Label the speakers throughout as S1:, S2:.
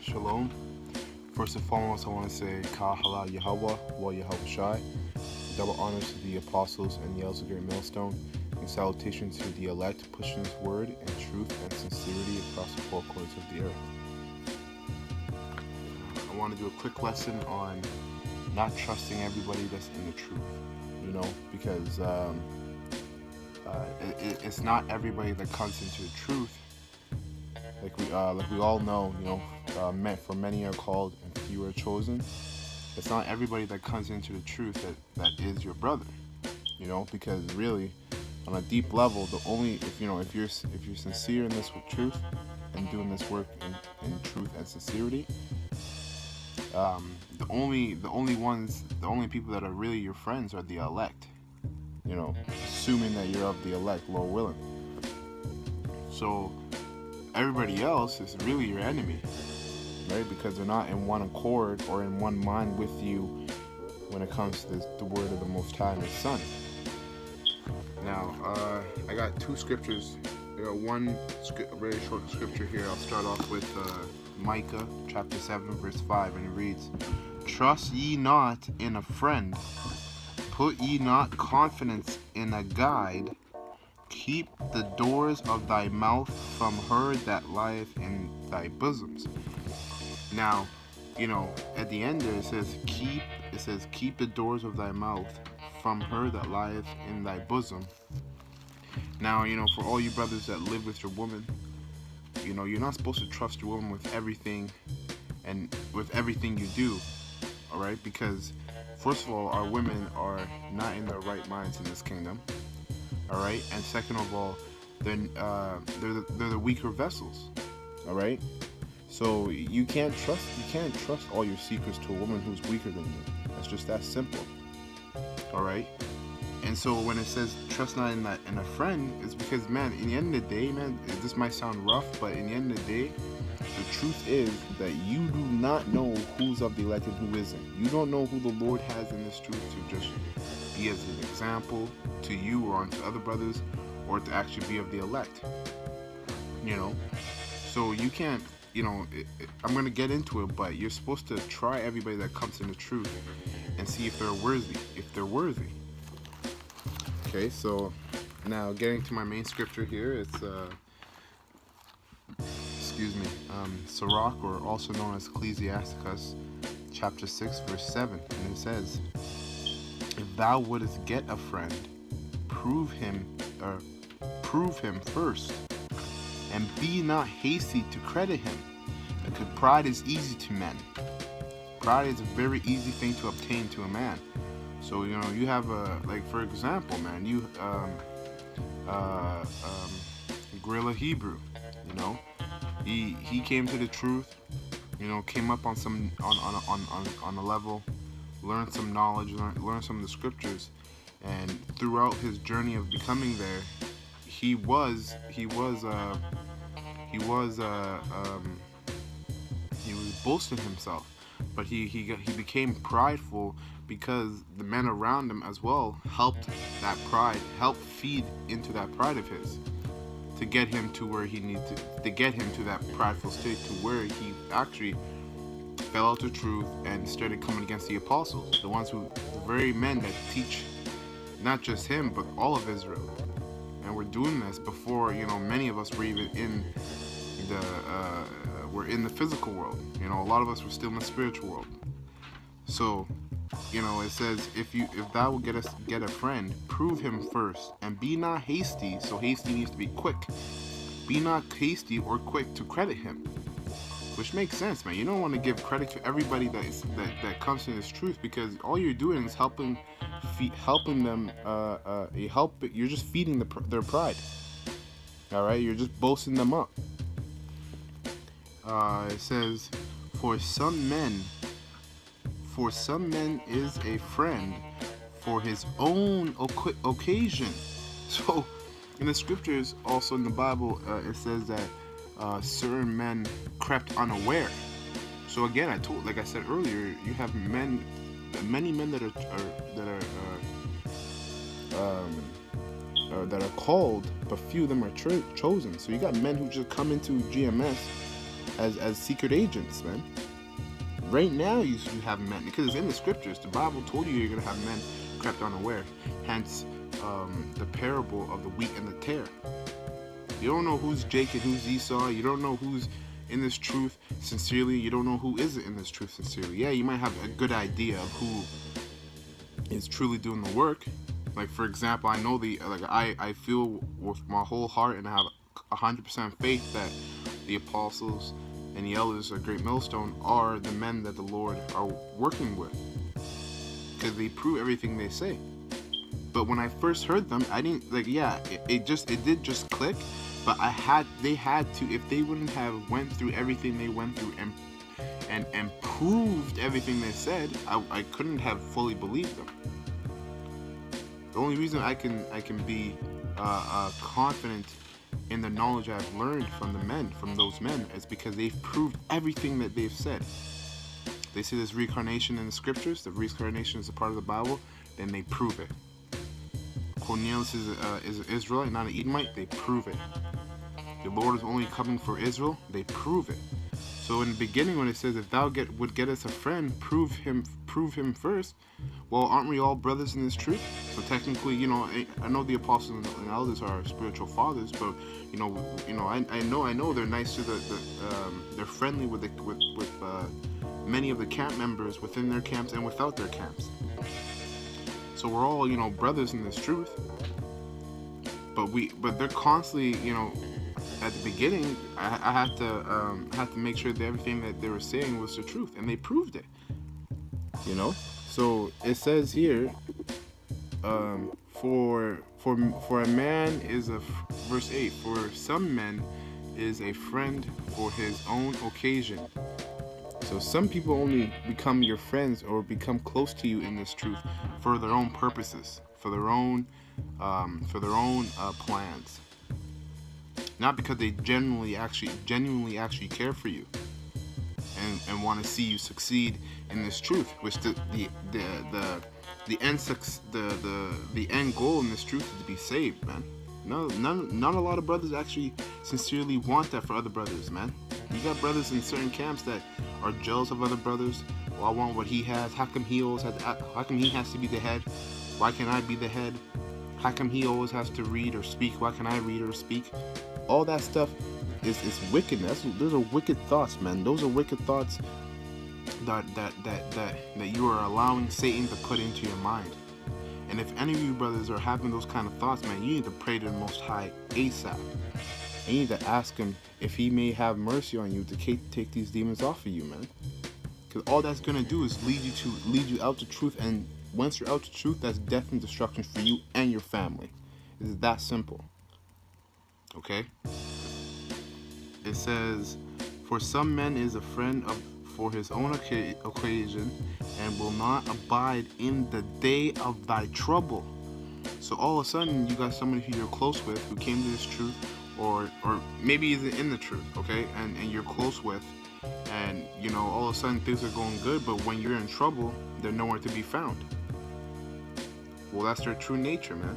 S1: Shalom. First and foremost, I want to say Ka Halal Yahweh, Wa Yahweh Shai. Double honors to the apostles and the elders of Great Millstone. And salutations to the elect, pushing His word in truth and sincerity across the four corners of the earth. I want to do a quick lesson on not trusting everybody that's in the truth. Because it's not everybody that comes into the truth. Like we all know, for many are called and few are chosen. It's not everybody that comes into the truth that is your brother, because really, on a deep level, if you're sincere in this with truth and doing this work in truth and sincerity, the only people that are really your friends are the elect. Assuming that you're of the elect, Lord willing. So everybody else is really your enemy, right? Because they're not in one accord or in one mind with you when it comes to the word of the Most High and His Son. Now, I got two scriptures. I got one very short scripture here. I'll start off with Micah chapter 7 verse 5, and it reads, "Trust ye not in a friend, put ye not confidence in a guide. Keep the doors of thy mouth from her that lieth in thy bosoms." Now, at the end there it says keep the doors of thy mouth from her that lieth in thy bosom. Now, for all you brothers that live with your woman, you're not supposed to trust your woman with everything and with everything you do, all right? Because first of all, our women are not in their right minds in this kingdom. All right, and second of all, they're the weaker vessels. All right, so you can't trust all your secrets to a woman who's weaker than you. That's just that simple. All right, and so when it says trust not in a friend, it's because, man, in the end of the day, man, this might sound rough, but in the end of the day, the truth is that you do not know who's of the elect and who isn't. You don't know who the Lord has in this truth to just be as an example to you or onto other brothers, or to actually be of the elect. So you can't, I'm going to get into it, but you're supposed to try everybody that comes in the truth and see if they're worthy. Okay, so now getting to my main scripture here, it's Sirach, or also known as Ecclesiasticus chapter 6 verse 7, and it says, "If thou wouldest get a friend, prove him first, and be not hasty to credit him, because pride is easy to men." Pride is a very easy thing to obtain to a man. So you have for example, man, Gorilla Hebrew, he came to the truth, came up on a level, learned some knowledge, learned some of the scriptures, and throughout his journey of becoming there, he was boasting himself, but he became prideful because the men around him as well helped feed into that pride of his, to get him to where he needed to get him to that prideful state, to where he actually fell out of truth and started coming against the apostles, the very men that teach not just him but all of Israel. And we're doing this before many of us were even in the physical world. A lot of us were still in the spiritual world. So it says, if thou will get a friend, prove him first, and be not hasty. So hasty needs to be quick. Be not hasty or quick to credit him, which makes sense, man. You don't want to give credit to everybody that comes to this truth, because all you're doing is helping them. You're just feeding their pride. All right, you're just boasting them up. It says, for some men is a friend for his own occasion. So in the scriptures, also in the Bible, it says that certain men crept unaware. So again, like I said earlier, you have many men that are called, but few of them are chosen. So you got men who just come into GMS as secret agents, man. Right now, you have men, because it's in the scriptures. The Bible told you you're going to have men crept unaware. Hence, the parable of the wheat and the tare. You don't know who's Jake and who's Esau. You don't know who's in this truth sincerely. You don't know who isn't in this truth sincerely. Yeah, you might have a good idea of who is truly doing the work. Like, for example, I know I feel with my whole heart, and I have 100% faith that the apostles and the elders of Great Millstone are the men that the Lord are working with, because they prove everything they say. But when I first heard them, I didn't it did just click. But they had to, if they wouldn't have went through everything they went through and proved everything they said, I couldn't have fully believed them. The only reason I can be confident in the knowledge I've learned from those men, is because they've proved everything that they've said. They say there's reincarnation in the scriptures, the reincarnation is a part of the Bible, then they prove it. Cornelius is an Israelite, not an Edomite, they prove it. The Lord is only coming for Israel, they prove it. So in the beginning, when it says, if thou would get us a friend, prove him first. Well, aren't we all brothers in this truth? So technically, I know the apostles and elders are spiritual fathers, but I know they're nice to they're friendly with many of the camp members within their camps and without their camps. So we're all brothers in this truth. But they're constantly at the beginning, I had to make sure that everything that they were saying was the truth, and they proved it. So it says here, for a man is verse 8. For some men is a friend for his own occasion. So some people only become your friends or become close to you in this truth for their own purposes, for their own plans. Not because they genuinely actually care for you and want to see you succeed in this truth, which the end goal in this truth is to be saved, man. Not a lot of brothers actually sincerely want that for other brothers, man. You got brothers in certain camps that are jealous of other brothers. Well, I want what he has. How come he has to be the head? Why can't I be the head? How come he always has to read or speak? Why can't I read or speak? All that stuff is wickedness. Those are wicked thoughts, man. Those are wicked thoughts that you are allowing Satan to put into your mind. And if any of you brothers are having those kind of thoughts, man, you need to pray to the Most High ASAP. You need to ask him if he may have mercy on you to take these demons off of you, man. Because all that's gonna do is lead you out to truth, and once you're out to truth, that's death and destruction for you and your family. It's that simple. Okay? It says, for some men is a friend for his own occasion, and will not abide in the day of thy trouble. So all of a sudden, you got somebody who you're close with, who came to this truth, or maybe isn't in the truth, okay? And you're close with, and all of a sudden things are going good, but when you're in trouble, they're nowhere to be found. Well, that's their true nature, man.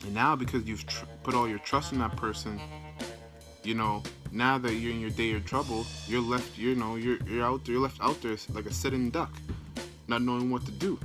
S1: And now, because you've put all your trust in that person, now that you're in your day of trouble, you're left, you're left out there like a sitting duck, not knowing what to do.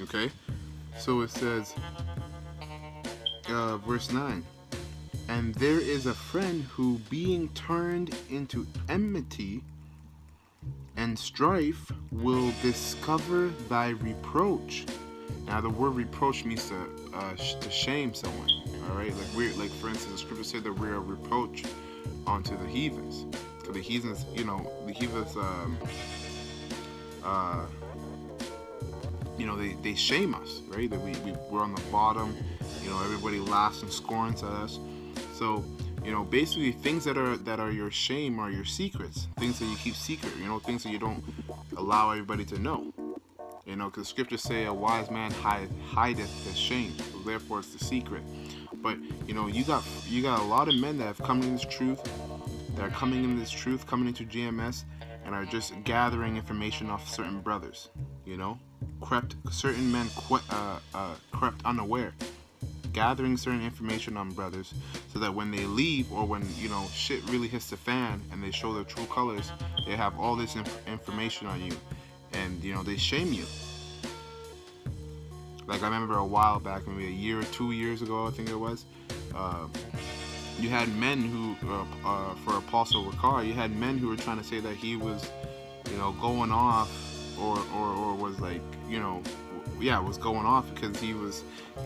S1: Okay? So it says, verse 9, and there is a friend who, being turned into enmity and strife, will discover thy reproach. Now, the word reproach means to shame someone. All right, like for instance, the scripture said that we're a reproach onto the heathens, because the heathens, they shame us, right? That we're on the bottom. Everybody laughs and scorns at us. So, basically things that are your shame are your secrets, things that you keep secret, things that you don't allow everybody to know. Because scriptures say a wise man hideth his shame, so therefore it's the secret. But you got a lot of men that have come in this truth, coming into GMS, and are just gathering information off certain brothers. Certain men crept unaware. gathering certain information on brothers, so that when they leave, or when shit really hits the fan and they show their true colors, they have all this information on you, and they shame you. Like I remember a while back, maybe a year or 2 years ago, I think it was. You had men who, for Apostle Ricard, you had men who were trying to say that he was, going off, or was like, was going off because he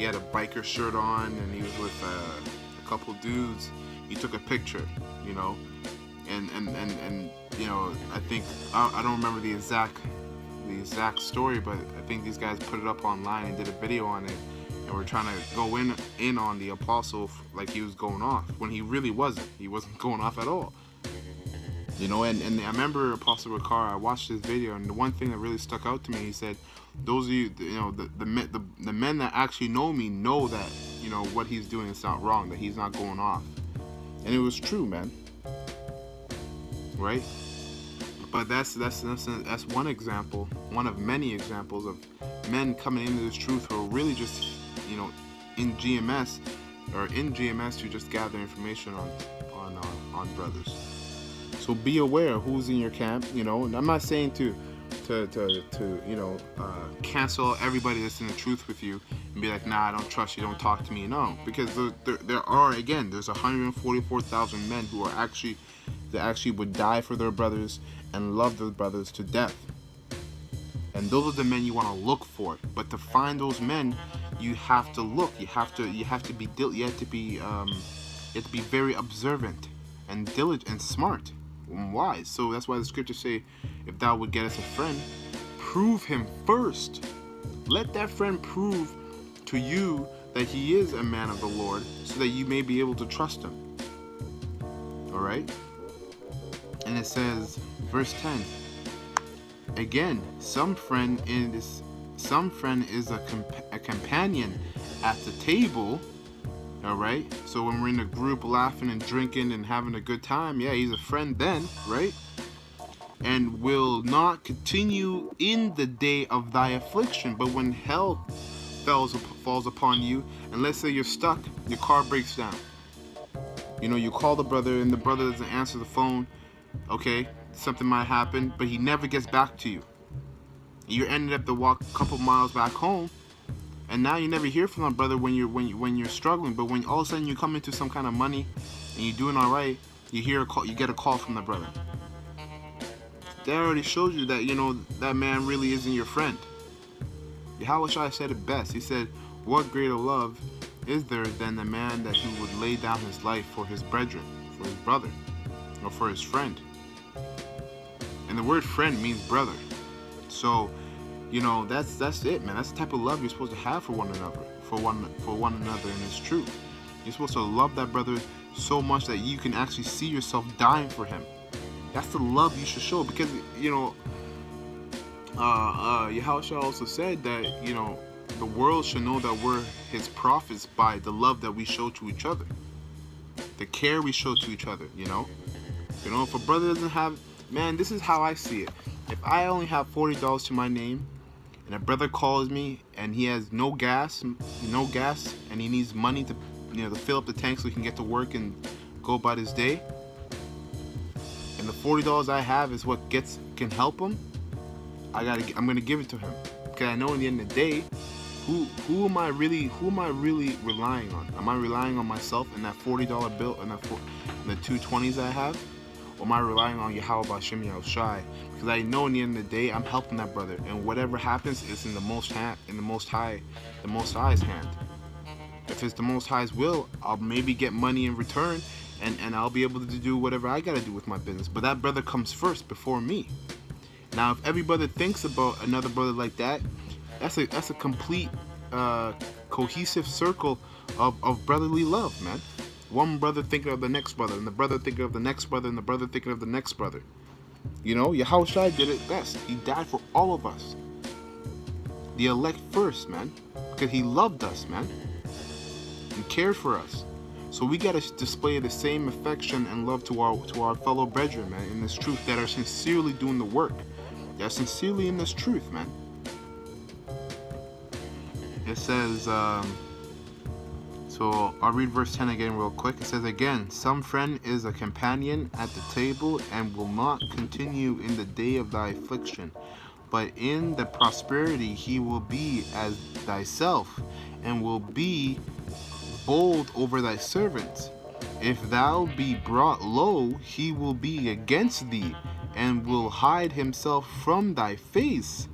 S1: had a biker shirt on and he was with a couple dudes. He took a picture, and I think I don't remember the exact story, but I think these guys put it up online and did a video on it, and were trying to go in on the apostle like he was going off, when he really wasn't. He wasn't going off at all. And I remember Apostle Ricard, I watched this video, and the one thing that really stuck out to me, he said, those of you, the men that actually know me know that, what he's doing is not wrong, that he's not going off. And it was true, man. Right? But that's one example, one of many examples of men coming into this truth who are really just, in GMS to just gather information on brothers. So be aware who's in your camp, and I'm not saying to cancel everybody that's in the truth with you and be like, nah, I don't trust you, don't talk to me. No, because there's 144,000 men who are actually would die for their brothers and love their brothers to death. And those are the men you want to look for. But to find those men, you have to look. You have to be very observant and diligent and smart and wise. So that's why the scriptures say, if thou would get us a friend, prove him first. Let that friend prove to you that he is a man of the Lord, so that you may be able to trust him. All right? And it says, verse 10, again, some friend is a companion at the table. All right? So when we're in a group laughing and drinking and having a good time, yeah, he's a friend then, right? And will not continue in the day of thy affliction. But when hell falls upon you, and let's say you're stuck, your car breaks down. You call the brother and the brother doesn't answer the phone. Okay, something might happen, but he never gets back to you. You ended up to walk a couple miles back home, and now you never hear from that brother when you're struggling. But when all of a sudden you come into some kind of money and you're doing all right, you get a call from the brother. That already shows you that that man really isn't your friend. Yahushua said it best. He said, "What greater love is there than the man that who would lay down his life for his brethren, for his brother, or for his friend?" And the word friend means brother. So, that's it, man. That's the type of love you're supposed to have for one another, and it's true. You're supposed to love that brother so much that you can actually see yourself dying for him. That's the love you should show, because Yahushua also said that the world should know that we're his prophets by the love that we show to each other, the care we show to each other. If a brother doesn't have, man, this is how I see it. If I only have $40 to my name, and a brother calls me and he has no gas, and he needs money to fill up the tank so he can get to work and go about his day, and the $40 I have is what can help him, I'm gonna give it to him, because I know in the end of the day, who am I really relying on? Am I relying on myself and that $40 bill and the two 20s I have? Or am I relying on Yahweh B'Shem Yahushai? Because I know in the end of the day, I'm helping that brother, and whatever happens is in the Most High's hand. If it's the Most High's will, I'll maybe get money in return, and I'll be able to do whatever I gotta do with my business. But that brother comes first before me. Now, if every brother thinks about another brother like that, that's a complete cohesive circle of brotherly love, man. One brother thinking of the next brother, and the brother thinking of the next brother, and the brother thinking of the next brother. Yahushua did it best. He died for all of us. The elect first, man. Because he loved us, man. And cared for us. So we gotta display the same affection and love to our fellow brethren, man, in this truth, that are sincerely doing the work. That are sincerely in this truth, man. It says, So I'll read verse 10 again real quick. It says again, some friend is a companion at the table and will not continue in the day of thy affliction, but in the prosperity he will be as thyself, and will be bold over thy servants. If thou be brought low, he will be against thee, and will hide himself from thy face.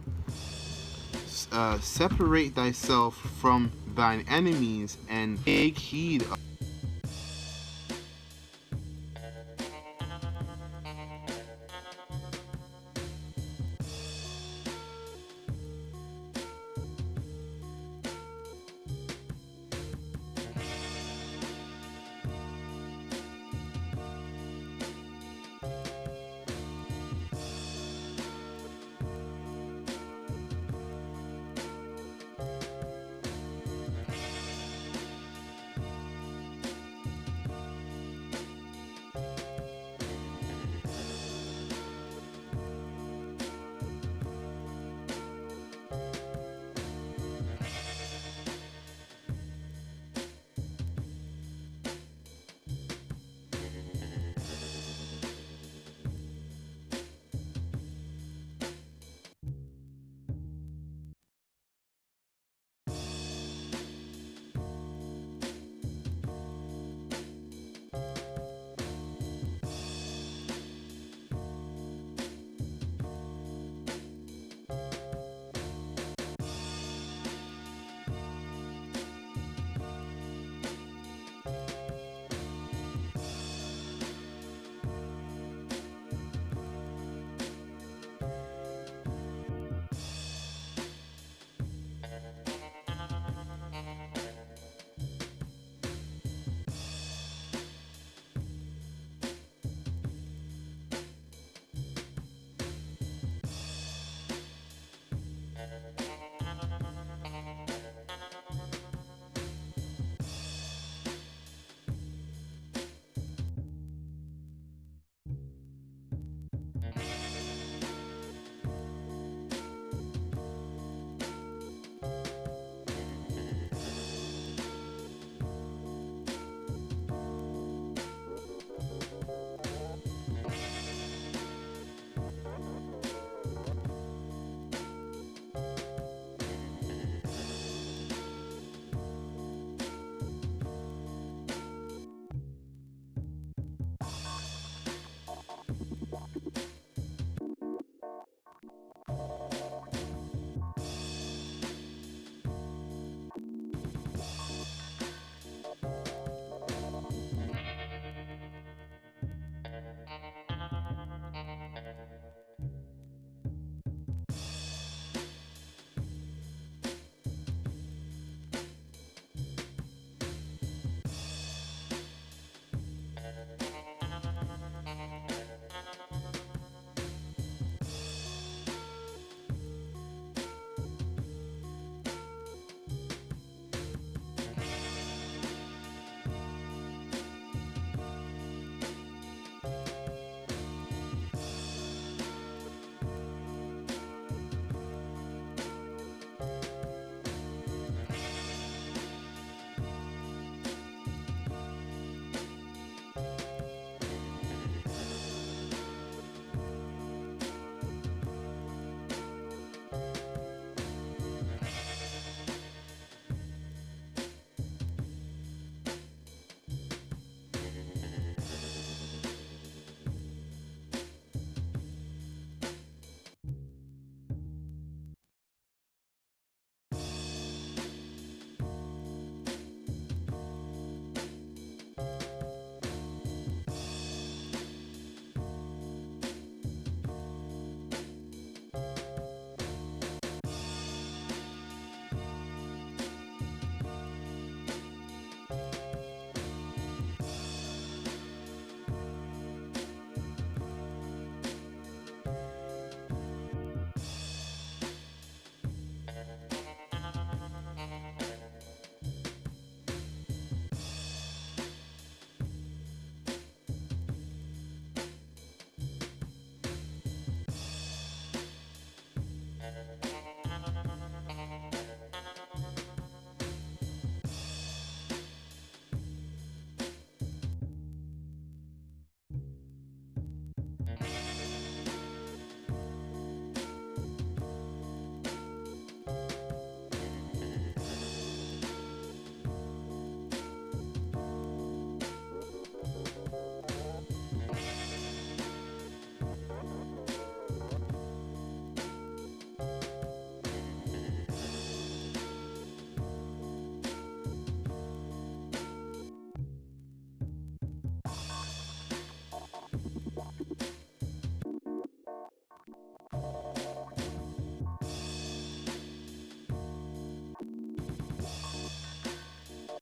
S1: Separate thyself from thine enemies, and take heed